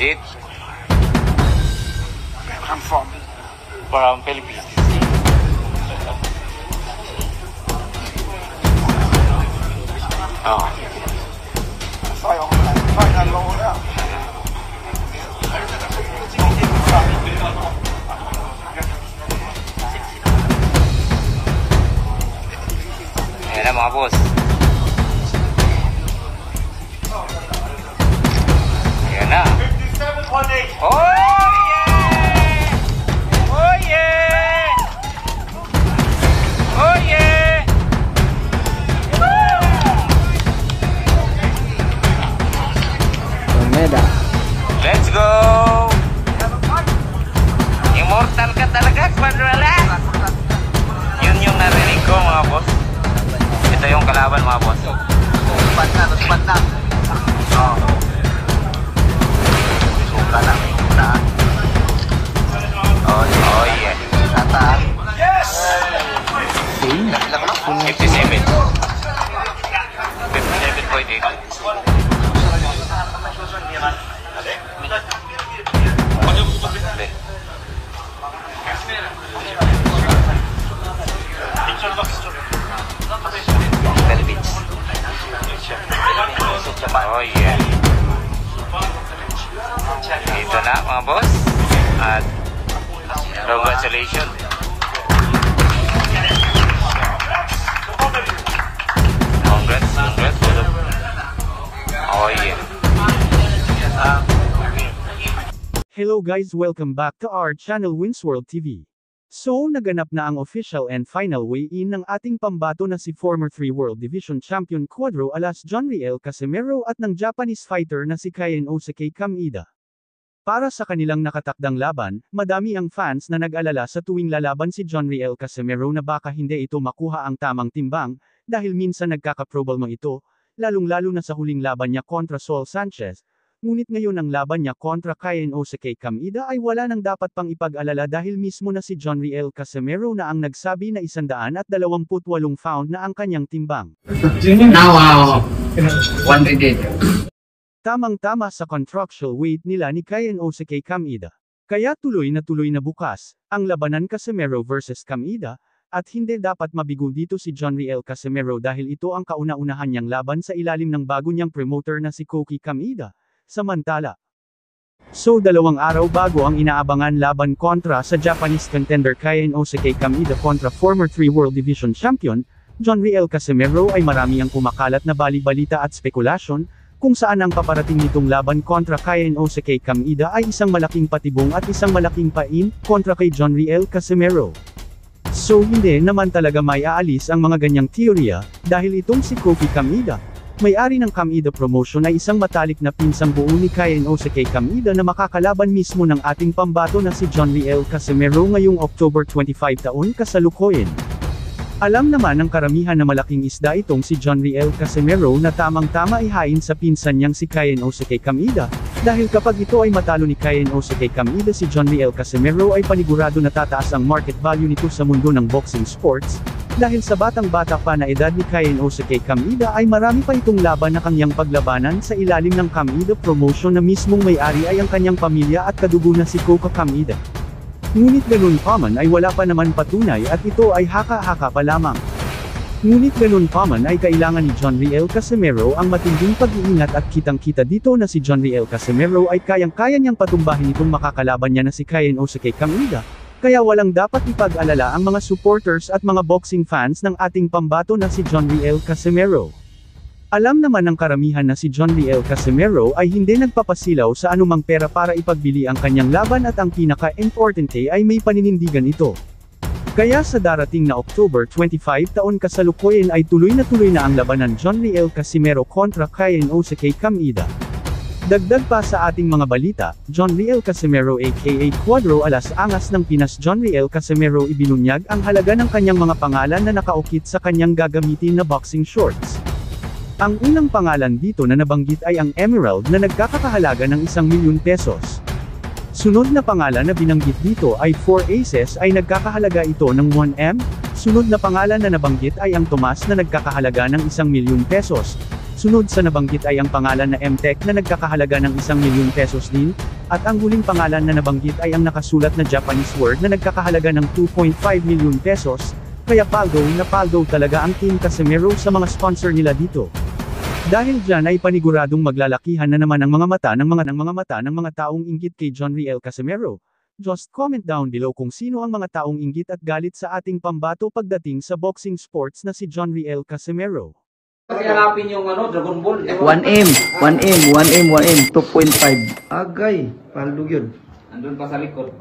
it? I'm from Philippines. Oh. Final low na. Ayan na mga boss. Ayan na. 57.8. Oh yeah! Oh yeah! Oh yeah! Meda. Let's go! Immortal ka talaga, Quadrala! Yun yung narinig ko mga boss. Ito yung kalaban mga boss. Lupat na. Oh. Suka na. Oh yeah. Tata. Yes! 57. 57.8. Philippines. Oh yeah. Ito na mga boss. At congratulations. Congrats. Oh yeah. Hello guys, welcome back to our channel Winsworld TV. So, naganap na ang official and final weigh-in ng ating pambato na si former 3 World Division Champion Cuadro alas Jonriel Casimero at ng Japanese fighter na si Kainosuke Kameda. Para sa kanilang nakatakdang laban, madami ang fans na nag-alala sa tuwing lalaban si Jonriel Casimero na baka hindi ito makuha ang tamang timbang, dahil minsan nagkakaproblema ito, lalong-lalo na sa huling laban niya kontra Saul Sanchez. Ngunit ngayon ang laban niya kontra Kainosuke Kameda ay wala nang dapat pang ipag-alala dahil mismo na si Jonriel Casimero na ang nagsabi na 128 pound na ang kanyang timbang. Now, 188. Tamang-tama sa contractual weight nila ni Kainosuke Kameda. Kaya tuloy na bukas, ang labanan Casimero versus Kameda, at hindi dapat mabigo dito si Jonriel Casimero dahil ito ang kauna-unahan niyang laban sa ilalim ng bago niyang promoter na si Koki Kameda. Samantala, 2 araw bago ang inaabangan laban kontra sa Japanese contender Kainosuke Kameda kontra former 3 World Division Champion, Jonriel Casimero ay marami ang kumakalat na bali-balita at spekulasyon, kung saan ang paparating nitong laban kontra Kainosuke Kameda ay isang malaking patibong at isang malaking pain, kontra kay Jonriel Casimero. So hindi naman talaga may aalis ang mga ganyang teorya, dahil itong si Koki Kameda, may-ari ng Kameda Promotion ay isang matalik na pinsang buo ni Kainosuke Kameda na makakalaban mismo ng ating pambato na si Jonriel Casimero ngayong October 25 taon kasalukuyan. Alam naman ng karamihan na malaking isda itong si Jonriel Casimero na tamang-tama ihain sa pinsan niyang si Kainosuke Kameda, dahil kapag ito ay matalo ni Kainosuke Kameda si Jonriel Casimero ay panigurado na tataas ang market value nito sa mundo ng boxing sports, dahil sa batang-bata pa na edad ni Kainosuke Kameda ay marami pa itong laban na kanyang paglabanan sa ilalim ng Kameda Promotion na mismong may-ari ay ang kanyang pamilya at kadugo na si Koka Kameda. Ngunit ganun pa man ay wala pa naman patunay at ito ay haka-haka pa lamang. Ngunit ganun pa man ay kailangan ni Jonriel Casimero ang matinding pag-iingat at kitang-kita dito na si Jonriel Casimero ay kayang-kaya niyang patumbahin itong makakalaban niya na si Kainosuke Kameda. Kaya walang dapat ipag-alala ang mga supporters at mga boxing fans ng ating pambato na si Jonriel Casimero. Alam naman ng karamihan na si Jonriel Casimero ay hindi nagpapasilaw sa anumang pera para ipagbili ang kanyang laban at ang pinaka-importante ay may paninindigan ito. Kaya sa darating na October 25 taon kasalukuyan ay tuloy na ang labanan Jonriel Casimero kontra Kainosuke Kameda. Dagdag pa sa ating mga balita, Jonriel Casimero aka Cuadro alas Angas ng Pinas. Jonriel Casimero ibinunyag ang halaga ng kanyang mga pangalan na nakaukit sa kanyang gagamitin na boxing shorts. Ang unang pangalan dito na nabanggit ay ang Emerald na nagkakahalaga ng 1 milyon pesos. Sunod na pangalan na binanggit dito ay 4 Aces ay nagkakahalaga ito ng 1M, sunod na pangalan na nabanggit ay ang Tomas na nagkakahalaga ng 1 milyon pesos. Sunod sa nabanggit ay ang pangalan na MTech na nagkakahalaga ng 1 milyon pesos din, at ang huling pangalan na nabanggit ay ang nakasulat na Japanese word na nagkakahalaga ng 2.5 milyon pesos, kaya paldo na paldo talaga ang Team Casimero sa mga sponsor nila dito. Dahil dyan ay paniguradong maglalakihan na naman ang mga mata ng mga taong inggit kay Jonriel Casimero. Just comment down below kung sino ang mga taong inggit at galit sa ating pambato pagdating sa boxing sports na si Jonriel Casimero. Kasi hanapin yung Dragon Ball. 1M, 2.5. Agay, paldo yun. Andun pa sa likod.